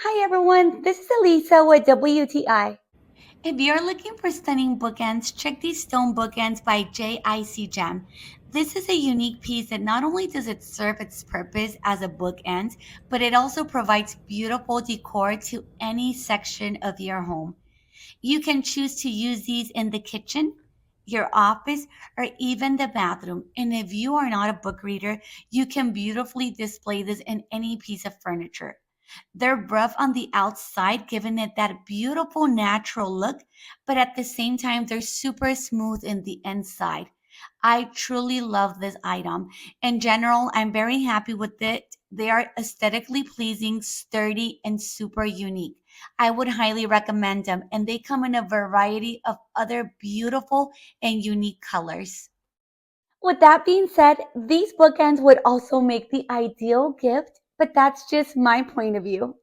Hi everyone, this is Elisa with WTI. If you're looking for stunning bookends, check these stone bookends by JIC Gem. This is a unique piece that not only does it serve its purpose as a bookend, but it also provides beautiful decor to any section of your home. You can choose to use these in the kitchen, your office, or even the bathroom. And if you are not a book reader, you can beautifully display this in any piece of furniture. They're rough on the outside, giving it that beautiful natural look, but at the same time, they're super smooth in the inside. I truly love this item. In general, I'm very happy with it. They are aesthetically pleasing, sturdy, and super unique. I would highly recommend them, and they come in a variety of other beautiful and unique colors. With that being said, these bookends would also make the ideal gift, but that's just my point of view.